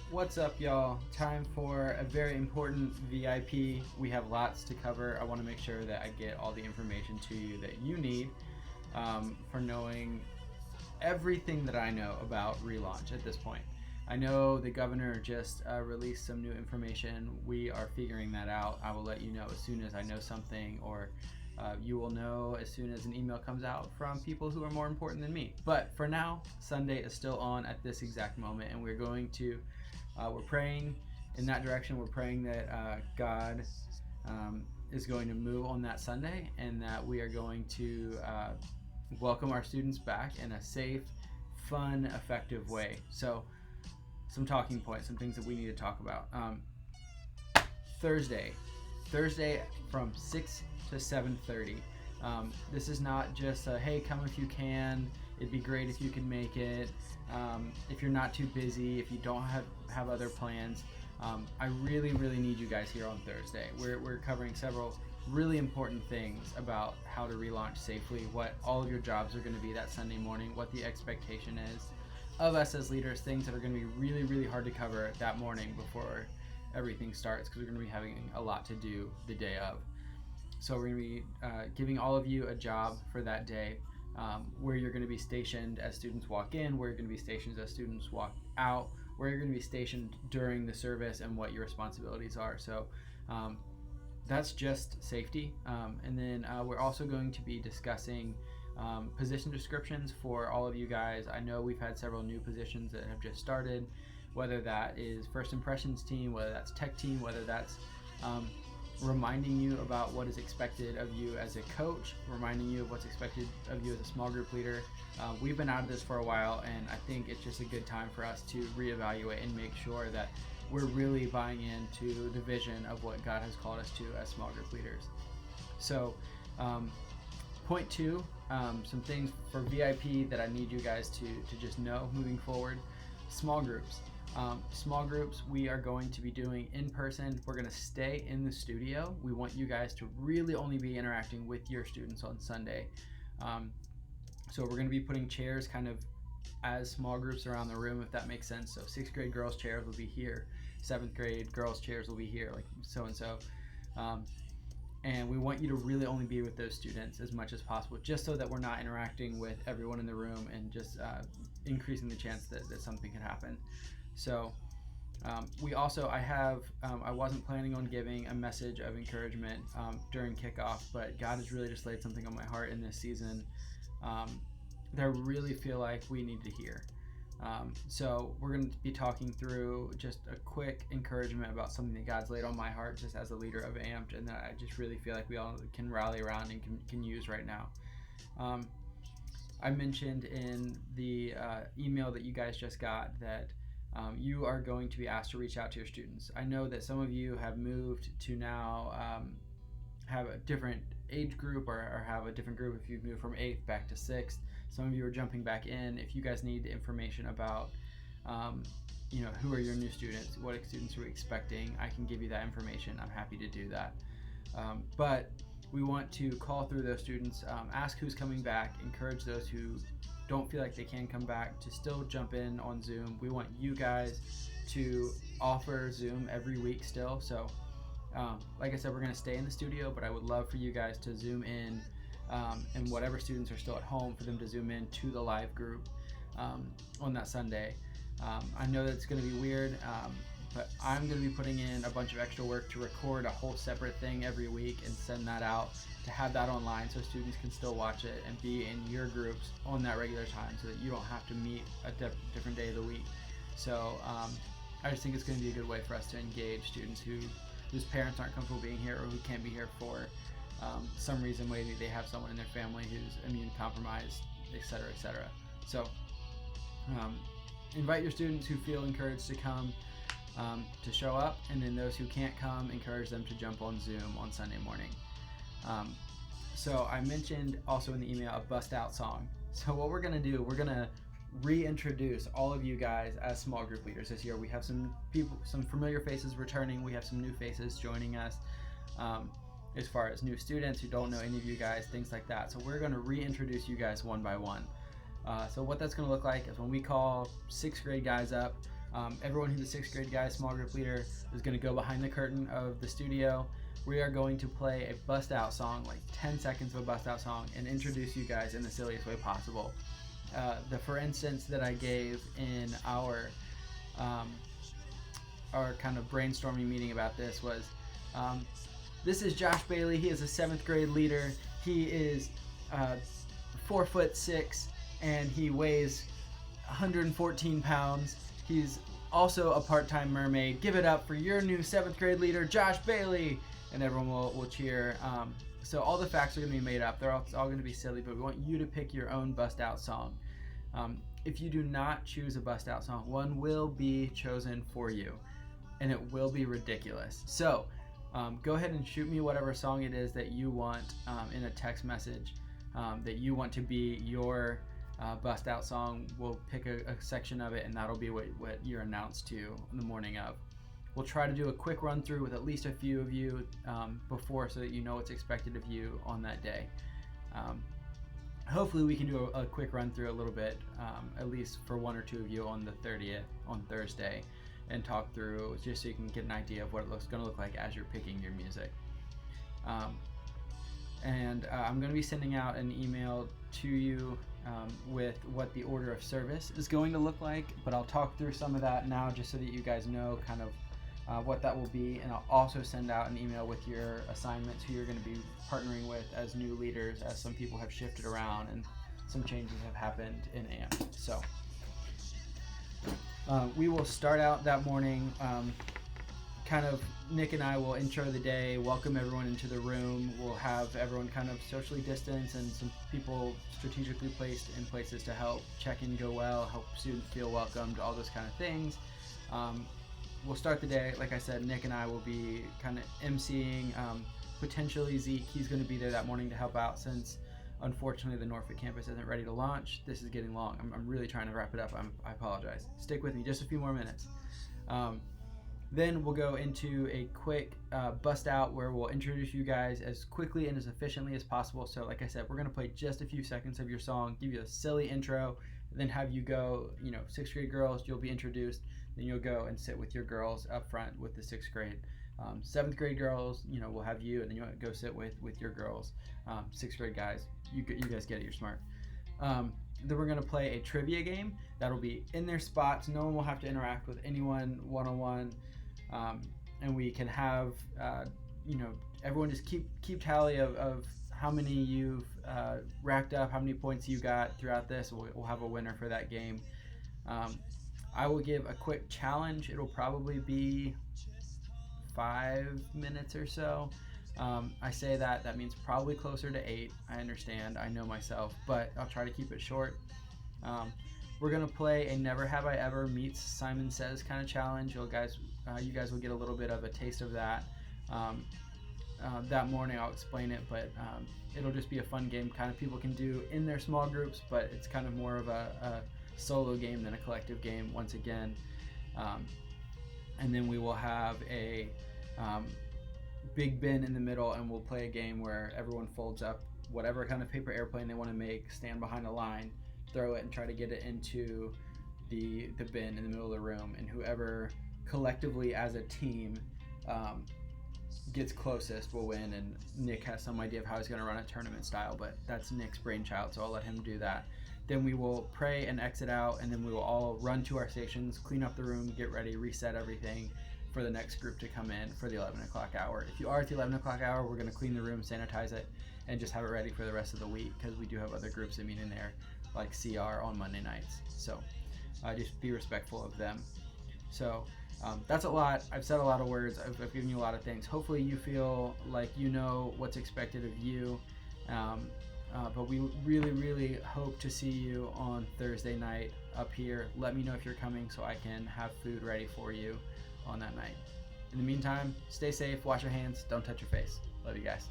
What's up, y'all? Time for a very important VIP. We have lots to cover. I want to make sure that I get all the information to you that you need for knowing everything that I know about relaunch at this point. I know the governor just released some new information. We are figuring that out. I will let you know as soon as I know something, or you will know as soon as an email comes out from people who are more important than me. But for now, Sunday is still on at this exact moment, and we're going to we're praying in that direction. We're praying that God is going to move on that Sunday, and that we are going to welcome our students back in a safe, fun, effective way. So, some talking points, some things that we need to talk about. Thursday from 6 to 7:30. This is not just a, hey, come if you can. It'd be great if you could make it. If you're not too busy, if you don't have other plans, I really need you guys here on Thursday. We're covering several really important things about how to relaunch safely, what all of your jobs are going to be that Sunday morning, what the expectation is of us as leaders, things that are going to be really hard to cover that morning before everything starts, because we're going to be having a lot to do the day of. So we're going to be giving all of you a job for that day, where you're going to be stationed as students walk in, where you're going to be stationed as students walk out, where you're going to be stationed during the service, and what your responsibilities are. So that's just safety. And then we're also going to be discussing position descriptions for all of you guys. I know we've had several new positions that have just started, whether that is first impressions team, whether that's tech team, whether that's reminding you about what is expected of you as a coach, reminding you of what's expected of you as a small group leader. We've been out of this for a while, and I think it's just a good time for us to reevaluate and make sure that we're really buying into the vision of what God has called us to as small group leaders. So point two, some things for VIP that I need you guys to just know moving forward. Small groups. Small groups we are going to be doing in person. We're going to stay in the studio. We want you guys to really only be interacting with your students on Sunday. So we're going to be putting chairs kind of as small groups around the room, if that makes sense. So 6th grade girls chairs will be here, 7th grade girls chairs will be here, like so and so. And we want you to really only be with those students as much as possible, just so that we're not interacting with everyone in the room and just increasing the chance that something could happen. So I wasn't planning on giving a message of encouragement during kickoff, but God has really just laid something on my heart in this season that I really feel like we need to hear. So we're going to be talking through just a quick encouragement about something that God's laid on my heart just as a leader of Amped, and that I just really feel like we all can rally around and can use right now. I mentioned in the email that you guys just got that you are going to be asked to reach out to your students. I know that some of you have moved to now have a different age group, or have a different group if you've moved from 8th back to 6th. Some of you are jumping back in. If you guys need information about who are your new students, what students are we expecting, I can give you that information. I'm happy to do that. But we want to call through those students, ask who's coming back, encourage those who don't feel like they can come back to still jump in on Zoom. We want you guys to offer Zoom every week still. So like I said, we're going to stay in the studio, but I would love for you guys to Zoom in, and whatever students are still at home, for them to Zoom in to the live group on that Sunday. I know that's going to be weird, but I'm going to be putting in a bunch of extra work to record a whole separate thing every week and send that out, to have that online so students can still watch it and be in your groups on that regular time, so that you don't have to meet a different day of the week. So I just think it's going to be a good way for us to engage students whose parents aren't comfortable being here, or who can't be here for some reason. Maybe they have someone in their family who's immune compromised, etc. So invite your students who feel encouraged to come, to show up, and then those who can't come, encourage them to jump on Zoom on Sunday morning. So I mentioned also in the email a bust out song. So what we're going to do, we're going to reintroduce all of you guys as small group leaders this year. We have some people, some familiar faces returning. We have some new faces joining us, as far as new students who don't know any of you guys, things like that. So we're going to reintroduce you guys one by one. So what that's going to look like is when we call 6th grade guys up, Everyone who's a 6th grade guy, small group leader, is going to go behind the curtain of the studio. We are going to play a bust out song, like 10 seconds of a bust out song, and introduce you guys in the silliest way possible. The for instance that I gave in our kind of brainstorming meeting about this was, this is Josh Bailey. He is a 7th grade leader. He is 4'6" and he weighs 114 pounds. He's also a part-time mermaid. Give it up for your new 7th grade leader, Josh Bailey. And everyone will cheer. So all the facts are going to be made up. They're all going to be silly, but we want you to pick your own bust-out song. If you do not choose a bust-out song, one will be chosen for you, and it will be ridiculous. So go ahead and shoot me whatever song it is that you want in a text message that you want to be your bust-out song. We'll pick a section of it, and that'll be what you're announced to in the morning of. We'll try to do a quick run through with at least a few of you before, so that you know what's expected of you on that day. Hopefully we can do a quick run through a little bit, at least for 1 or 2 of you on the 30th, on Thursday, and talk through just so you can get an idea of what it going to look like as you're picking your music. I'm going to be sending out an email to you with what the order of service is going to look like, but I'll talk through some of that now just so that you guys know kind of what that will be, and I'll also send out an email with your assignments, who you're going to be partnering with as new leaders, as some people have shifted around and some changes have happened in AMP. So we will start out that morning, kind of Nick and I will intro the day, welcome everyone into the room. We'll have everyone kind of socially distanced and some people strategically placed in places to help check-in go well, help students feel welcomed, all those kind of things. We'll start the day, like I said, Nick and I will be kind of emceeing, potentially Zeke. He's going to be there that morning to help out since unfortunately the Norfolk campus isn't ready to launch. This is getting long. I'm really trying to wrap it up. I apologize. Stick with me just a few more minutes. Then we'll go into a quick bust out where we'll introduce you guys as quickly and as efficiently as possible. So like I said, we're going to play just a few seconds of your song, give you a silly intro, and then have you go, 6th grade girls, you'll be introduced. Then you'll go and sit with your girls up front with the 6th grade. 7th grade girls, we'll have you, and then you'll go sit with your girls. 6th grade guys, you guys get it, you're smart. Then we're going to play a trivia game that'll be in their spots. No one will have to interact with anyone one-on-one. And we can have, everyone just keep tally of how many you've racked up, how many points you got throughout this. We'll have a winner for that game. I will give a quick challenge. It'll probably be 5 minutes or so. I say that means probably closer to 8. I understand, I know myself, but I'll try to keep it short. We're gonna play a Never Have I Ever meets Simon Says kind of challenge. You guys will get a little bit of a taste of that. That morning I'll explain it, but it'll just be a fun game kind of people can do in their small groups, but it's kind of more of a solo game than a collective game once again. And then we will have a big bin in the middle, and we'll play a game where everyone folds up whatever kind of paper airplane they want to make, stand behind a line, throw it, and try to get it into the bin in the middle of the room, and whoever collectively as a team gets closest will win. And Nick has some idea of how he's going to run a tournament style, but that's Nick's brainchild, so I'll let him do that. Then we will pray and exit out, and then we will all run to our stations, clean up the room, get ready, reset everything for the next group to come in for the 11 o'clock hour. If you are at the 11 o'clock hour, we're going to clean the room, sanitize it, and just have it ready for the rest of the week, because we do have other groups that meet in there, like CR on Monday nights. So just be respectful of them. So that's a lot. I've said a lot of words. I've given you a lot of things. Hopefully you feel like you know what's expected of you. But we really, really hope to see you on Thursday night up here. Let me know if you're coming so I can have food ready for you on that night. In the meantime, stay safe, wash your hands, don't touch your face. Love you guys.